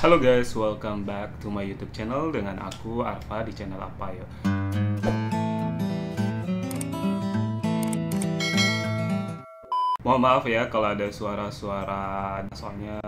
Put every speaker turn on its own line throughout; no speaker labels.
Halo guys, welcome back to my YouTube channel dengan aku Arfa di channel apa yo. Mohon maaf ya kalau ada suara-suara, soalnya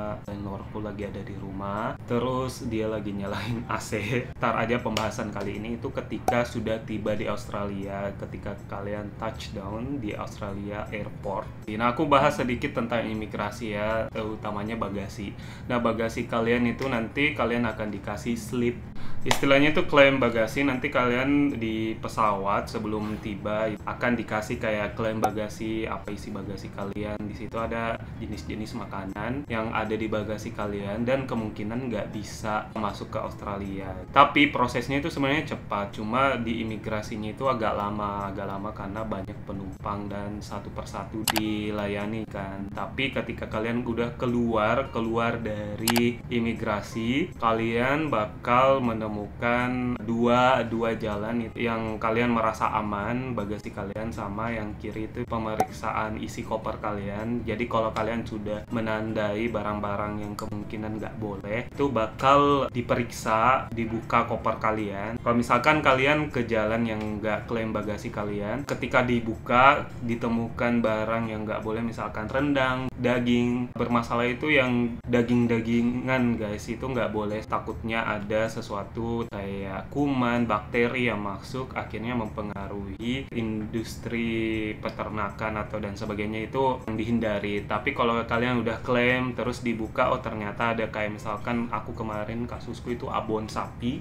Norku lagi ada di rumah, terus dia lagi nyalain AC. Ntar aja pembahasan kali ini itu ketika sudah tiba di Australia, ketika kalian touchdown di Australia Airport. Nah, aku bahas sedikit tentang imigrasi ya, utamanya bagasi. Nah, bagasi kalian itu nanti kalian akan dikasih slip. Istilahnya itu klaim bagasi, nanti kalian di pesawat sebelum tiba akan dikasih kayak klaim bagasi, apa isi bagasi kalian. Di situ ada jenis-jenis makanan yang ada di bagasi kalian dan kemungkinan nggak bisa masuk ke Australia. Tapi prosesnya itu sebenarnya cepat, cuma di imigrasinya itu agak lama karena banyak penumpang dan satu persatu dilayani kan. Tapi ketika kalian udah keluar dari imigrasi, kalian bakal menemukan dua jalan itu yang kalian merasa aman, bagasi kalian, sama yang kiri itu pemeriksaan isi koper kalian. Jadi kalau kalian sudah menandai barang-barang yang kemungkinan nggak boleh, itu bakal diperiksa, dibuka koper kalian. Kalau misalkan kalian ke jalan yang nggak klaim bagasi kalian, ketika dibuka ditemukan barang yang nggak boleh, misalkan rendang, daging. Bermasalah itu yang daging-dagingan guys, itu nggak boleh, takutnya ada sesuatu kayak kuman, bakteri yang masuk, akhirnya mempengaruhi industri peternakan atau dan sebagainya, itu yang dihindari. Tapi kalau kalian udah klaim terus dibuka, oh ternyata ada kayak misalkan aku kemarin kasusku itu abon sapi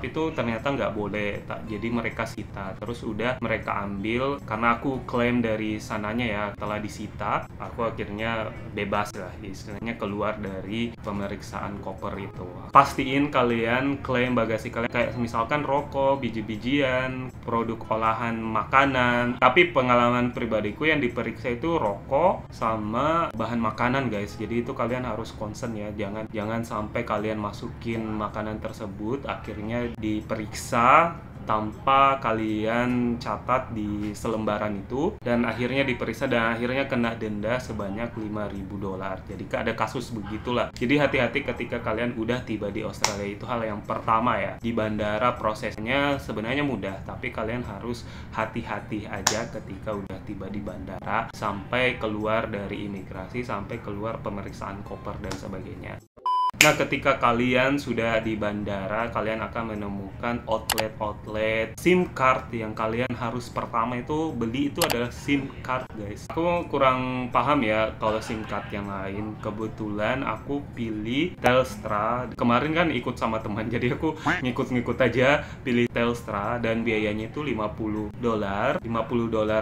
itu ternyata nggak boleh, jadi mereka sita, terus udah mereka ambil karena aku klaim dari sananya ya, telah disita, aku akhirnya bebas lah, istilahnya keluar dari pemeriksaan koper itu. Pastiin kalian klaim bagasi kalian kayak misalkan rokok, biji-bijian, produk olahan makanan. Tapi pengalaman pribadiku yang diperiksa itu rokok sama bahan makanan guys. Jadi itu kalian harus concern ya, jangan sampai kalian masukin makanan tersebut akhirnya diperiksa tanpa kalian catat di selembaran itu, dan akhirnya diperiksa dan akhirnya kena denda sebanyak $5.000. Jadi ada kasus begitulah. Jadi hati-hati ketika kalian udah tiba di Australia, itu hal yang pertama ya. Di bandara prosesnya sebenarnya mudah, tapi kalian harus hati-hati aja ketika udah tiba di bandara sampai keluar dari imigrasi, sampai keluar pemeriksaan koper dan sebagainya. Nah, ketika kalian sudah di bandara, kalian akan menemukan outlet SIM card. Yang kalian harus pertama itu beli itu adalah SIM card guys. Aku kurang paham ya kalau SIM card yang lain. Kebetulan aku pilih Telstra. Kemarin kan ikut sama teman, jadi aku ngikut aja pilih Telstra dan biayanya itu $50. $50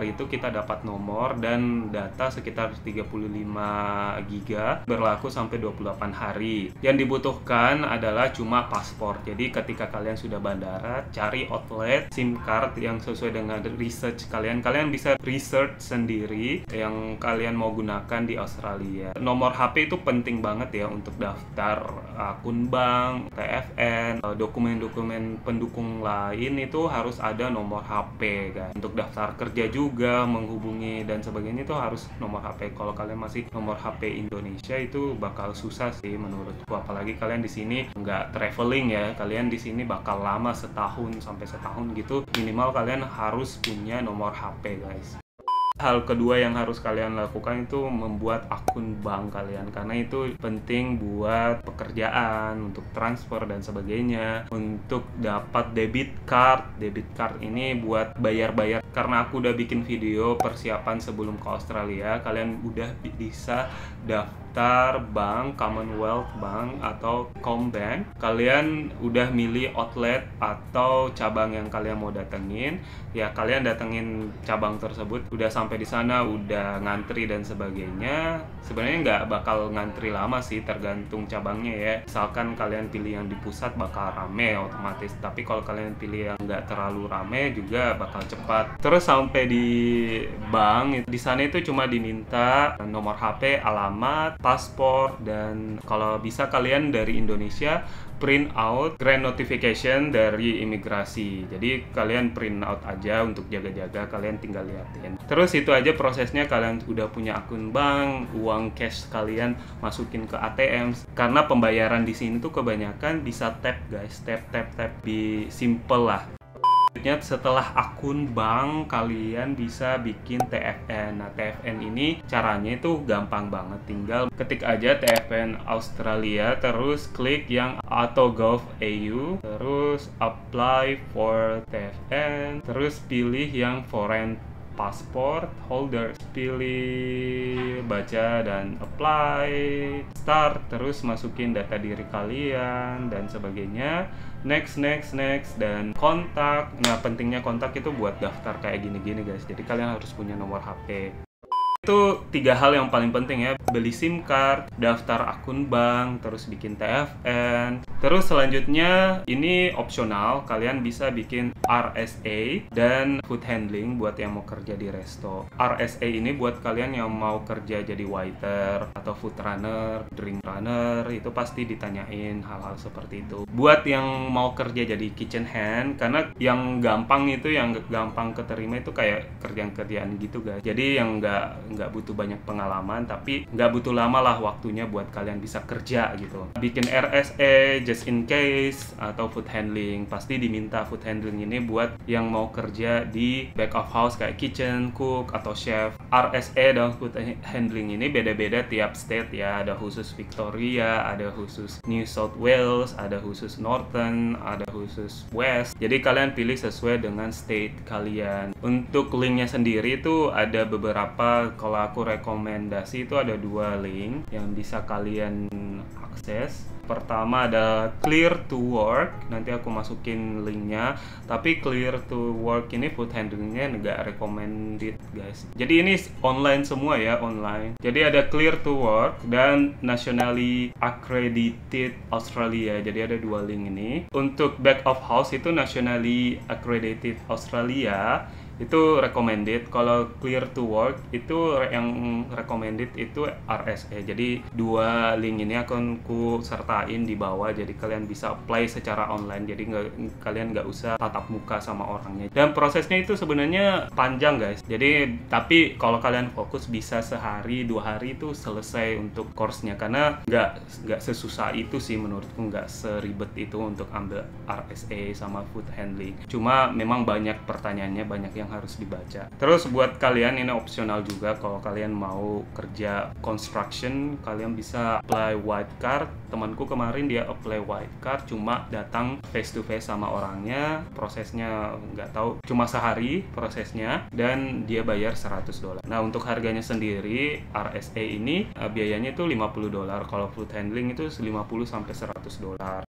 itu kita dapat nomor dan data sekitar 35 GB, berlaku sampai 28 hari. Yang dibutuhkan adalah cuma paspor. Jadi ketika kalian sudah bandara, cari outlet SIM card yang sesuai dengan research kalian. Kalian bisa research sendiri yang kalian mau gunakan di Australia. Nomor HP itu penting banget ya untuk daftar akun bank, TFN, dokumen-dokumen pendukung lain itu harus ada nomor HP guys. Untuk daftar kerja juga, menghubungi dan sebagainya itu harus nomor HP. Kalau kalian masih nomor HP Indonesia itu bakal susah sih menurutku. Apalagi kalian di sini nggak traveling ya, kalian di sini bakal lama setahun sampai setahun gitu, minimal kalian harus punya nomor HP guys. Hal kedua yang harus kalian lakukan itu membuat akun bank kalian, karena itu penting buat pekerjaan, untuk transfer dan sebagainya. Untuk dapat debit card ini buat bayar-bayar. Karena aku udah bikin video persiapan sebelum ke Australia, kalian udah bisa daftar bank, Commonwealth Bank atau Combank. Kalian udah milih outlet atau cabang yang kalian mau datengin, ya kalian datengin cabang tersebut. Udah sampai di sana, udah ngantri dan sebagainya. Sebenarnya nggak bakal ngantri lama sih, tergantung cabangnya ya. Misalkan kalian pilih yang di pusat bakal rame otomatis, tapi kalau kalian pilih yang nggak terlalu rame juga bakal cepat. Terus sampai di bank, di sana itu cuma diminta nomor HP, alamat, paspor, dan kalau bisa kalian dari Indonesia print out grand notification dari imigrasi. Jadi kalian print out aja untuk jaga-jaga, kalian tinggal liatin. Terus itu aja prosesnya, kalian udah punya akun bank, uang cash kalian masukin ke ATM. Karena pembayaran di sini tuh kebanyakan bisa tap guys, tap, di simple lah. Setelah akun bank, kalian bisa bikin TFN. Nah, TFN ini caranya itu gampang banget. Tinggal ketik aja TFN Australia, terus klik yang AutoGov.au, terus apply for TFN, terus pilih yang foreign passport holder, pilih baca dan apply, start, terus masukin data diri kalian dan sebagainya, next, dan kontak. Nah, pentingnya kontak itu buat daftar kayak gini-gini guys, jadi kalian harus punya nomor HP. Itu 3 hal yang paling penting ya: beli SIM card, daftar akun bank, terus bikin TFN. Terus selanjutnya ini opsional, kalian bisa bikin RSA dan food handling buat yang mau kerja di resto. RSA ini buat kalian yang mau kerja jadi waiter atau food runner, drink runner, itu pasti ditanyain hal-hal seperti itu. Buat yang mau kerja jadi kitchen hand, karena yang gampang itu, yang gampang keterima itu kayak kerjaan-kerjaan gitu guys. Jadi yang nggak butuh banyak pengalaman, tapi nggak butuh lama lah waktunya buat kalian bisa kerja gitu. Bikin RSA just in case atau food handling, pasti diminta food handling ini buat yang mau kerja di back of house kayak kitchen, cook, atau chef. RSA dan food handling ini beda-beda tiap state ya, ada khusus Victoria, ada khusus New South Wales, ada khusus Northern, ada khusus West. Jadi kalian pilih sesuai dengan state kalian. Untuk linknya sendiri itu ada beberapa. Kalau aku rekomendasi itu ada 2 link yang bisa kalian akses. Pertama ada Clear to Work, nanti aku masukin linknya. Tapi Clear to Work ini food handlingnya nggak recommended guys. Jadi ini online semua ya, online. Jadi ada Clear to Work dan Nationally Accredited Australia. Jadi ada 2 link ini. Untuk back of house itu Nationally Accredited Australia itu recommended. Kalau Clear to Work itu yang recommended itu RSA. Jadi 2 link ini akan ku sertain di bawah, jadi kalian bisa apply secara online, jadi kalian nggak usah tatap muka sama orangnya. Dan prosesnya itu sebenarnya panjang guys, jadi tapi kalau kalian fokus bisa sehari 2 hari itu selesai untuk course-nya, karena nggak sesusah itu sih menurutku, nggak seribet itu untuk ambil RSA sama food handling. Cuma memang banyak pertanyaannya, banyak yang harus dibaca. Terus buat kalian ini opsional juga, kalau kalian mau kerja construction, kalian bisa apply white card. Temanku kemarin dia apply white card, cuma datang face to face sama orangnya, prosesnya nggak tahu, cuma sehari prosesnya, dan dia bayar $100. Nah, untuk harganya sendiri RSA ini biayanya itu $50, kalau food handling itu $50-100.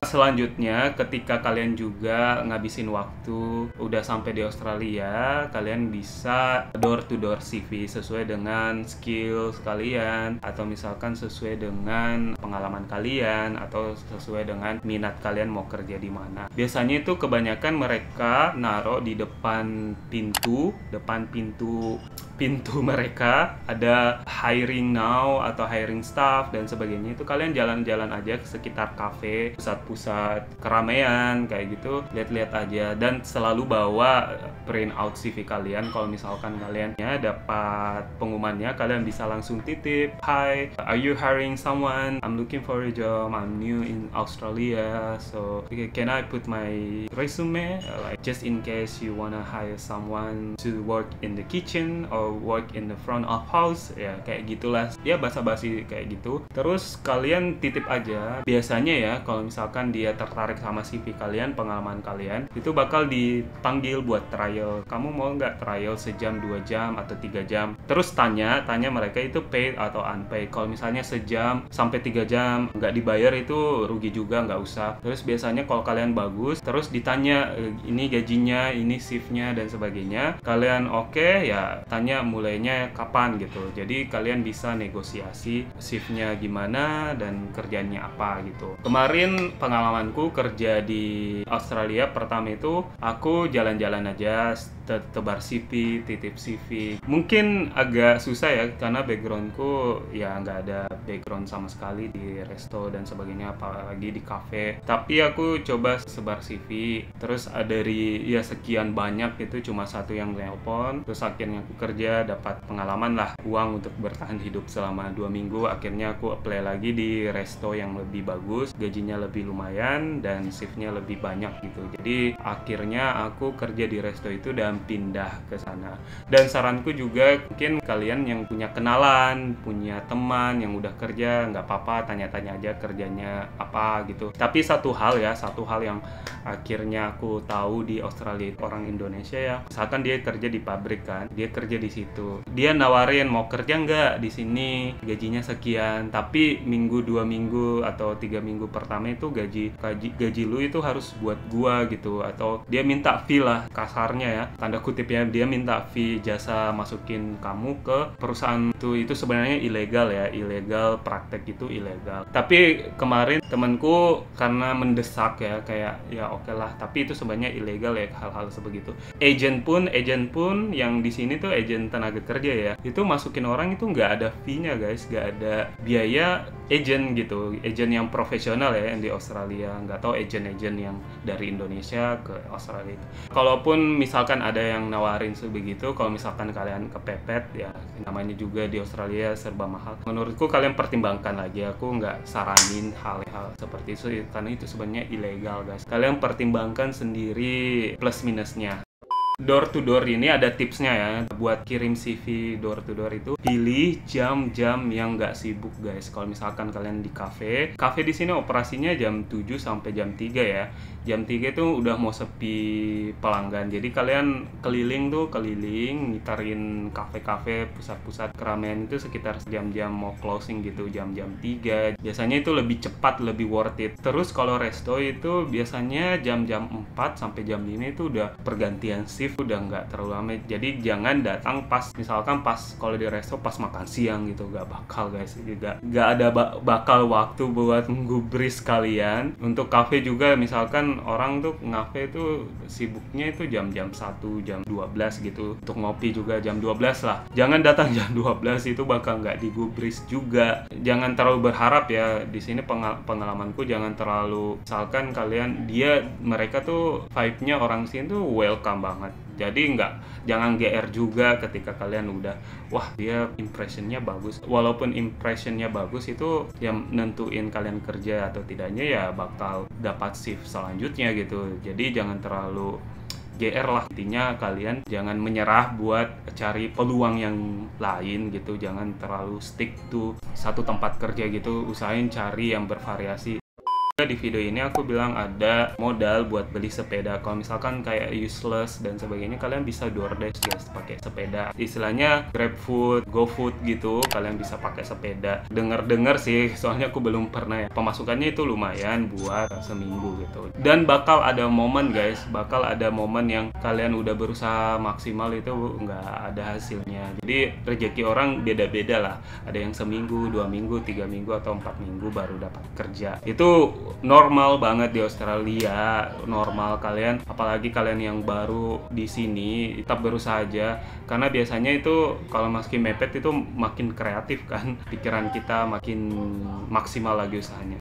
Selanjutnya, ketika kalian juga ngabisin waktu udah sampai di Australia, kalian bisa door to door CV sesuai dengan skills kalian, atau misalkan sesuai dengan pengalaman kalian, atau sesuai dengan minat kalian mau kerja di mana. Biasanya itu kebanyakan mereka naruh di depan pintu mereka ada hiring now atau hiring staff dan sebagainya. Itu kalian jalan-jalan aja ke sekitar kafe, pusat keramaian kayak gitu, lihat-lihat aja, dan selalu bawa print out CV kalian. Kalau misalkan kalian ya dapat pengumumannya, kalian bisa langsung titip, "Hi, are you hiring someone? I'm looking for a job. I'm new in Australia, so can I put my resume, like just in case you wanna hire someone to work in the kitchen or work in the front of house," ya kayak gitulah ya, basa-basi kayak gitu. Terus kalian titip aja. Biasanya ya kalau misalkan dia tertarik sama CV kalian, pengalaman kalian, itu bakal dipanggil buat trial. Kamu mau nggak trial sejam, 2 jam, atau 3 jam? Terus tanya mereka itu paid atau unpaid. Kalau misalnya sejam sampai 3 jam nggak dibayar, itu rugi juga, nggak usah. Terus biasanya kalau kalian bagus, terus ditanya ini gajinya, ini shiftnya dan sebagainya, kalian oke, ya tanya mulainya kapan gitu. Jadi kalian bisa negosiasi shiftnya gimana dan kerjanya apa gitu. Kemarin pengalamanku kerja di Australia pertama itu aku jalan-jalan aja tebar CV, titip CV. Mungkin agak susah ya karena backgroundku ya nggak ada background sama sekali di resto dan sebagainya, apalagi di cafe. Tapi aku coba sebar CV, terus dari ya sekian banyak itu cuma satu yang nelpon. Terus akhirnya aku kerja, dapat pengalaman lah, uang untuk bertahan hidup selama 2 minggu. Akhirnya aku apply lagi di resto yang lebih bagus, gajinya lebih lumayan dan shiftnya lebih banyak gitu. Jadi akhirnya aku kerja di resto itu dan pindah ke sana. Dan saranku juga, mungkin kalian yang punya kenalan, punya teman yang udah kerja, nggak apa-apa tanya-tanya aja kerjanya apa gitu. Tapi satu hal yang akhirnya aku tahu di Australia, orang Indonesia ya, misalkan dia kerja di pabrik kan, dia kerja di situ, dia nawarin mau kerja nggak di sini, gajinya sekian, tapi minggu 2 minggu atau 3 minggu pertama itu gaji lu itu harus buat gua gitu, atau dia minta fee lah, kasarnya ya, tanda kutip ya, dia minta fee jasa masukin kamu ke perusahaan itu sebenarnya ilegal ya, ilegal, praktek itu ilegal. Tapi kemarin temanku karena mendesak ya, kayak ya oke lah, tapi itu sebenarnya ilegal ya hal-hal sebegitu. Agent pun yang di sini tuh agent tenaga kerja ya, itu masukin orang itu nggak ada fee-nya guys, nggak ada biaya agent gitu, agent yang profesional ya yang di Australia, nggak tahu agent-agent yang dari Indonesia ke Australia itu. Kalaupun misalkan ada yang nawarin sebegitu, kalau misalkan kalian kepepet ya, namanya juga di Australia serba mahal, menurutku kalian pertimbangkan lagi. Aku nggak saranin hal-hal seperti itu karena itu sebenarnya ilegal guys. Kalian pertimbangkan sendiri plus minusnya. Door to door ini ada tipsnya ya, buat kirim CV door to door itu pilih jam-jam yang nggak sibuk guys. Kalau misalkan kalian di cafe di sini operasinya jam 7 sampai jam 3 ya. Jam 3 itu udah mau sepi pelanggan, jadi kalian keliling ngitarin kafe-kafe, pusat-pusat keramaian itu sekitar jam-jam mau closing gitu, jam-jam 3. Biasanya itu lebih cepat, lebih worth it. Terus kalau resto itu biasanya jam-jam 4 sampai jam 5 itu udah pergantian shift, udah nggak terlalu lama. Jadi jangan datang pas, misalkan pas kalau di resto pas makan siang gitu, nggak bakal guys, nggak ada bakal waktu buat menggubris kalian. Untuk cafe juga, misalkan orang tuh ngafe itu sibuknya itu jam-jam 1, jam 12 gitu. Untuk ngopi juga jam 12 lah, jangan datang jam 12, itu bakal nggak digubris juga. Jangan terlalu berharap ya, di sini pengalamanku jangan terlalu, misalkan kalian mereka tuh vibe-nya orang sini tuh welcome banget. Jadi jangan GR juga ketika kalian udah, wah dia impressionnya bagus. Walaupun impressionnya bagus itu yang nentuin kalian kerja atau tidaknya ya bakal dapat shift selanjutnya gitu. Jadi jangan terlalu GR lah. Intinya kalian jangan menyerah buat cari peluang yang lain gitu. Jangan terlalu stick to satu tempat kerja gitu. Usahain cari yang bervariasi. Di video ini aku bilang ada modal buat beli sepeda. Kalau misalkan kayak useless dan sebagainya, kalian bisa DoorDash guys pakai sepeda. Istilahnya GrabFood, GoFood gitu, kalian bisa pakai sepeda. Dengar sih, soalnya aku belum pernah ya. Pemasukannya itu lumayan buat seminggu gitu. Dan bakal ada momen guys, bakal ada momen yang kalian udah berusaha maksimal itu nggak ada hasilnya. Jadi rezeki orang beda-beda lah. Ada yang seminggu, 2 minggu, 3 minggu, atau 4 minggu baru dapat kerja. Itu normal banget di Australia, normal. Kalian, apalagi kalian yang baru di sini, tetap berusaha aja, karena biasanya itu kalau makin mepet itu makin kreatif kan, pikiran kita makin maksimal lagi usahanya.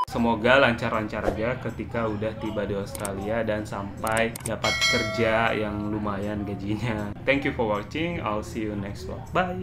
Semoga lancar-lancar aja ketika udah tiba di Australia dan sampai dapat kerja yang lumayan gajinya. Thank you for watching, I'll see you next vlog, bye.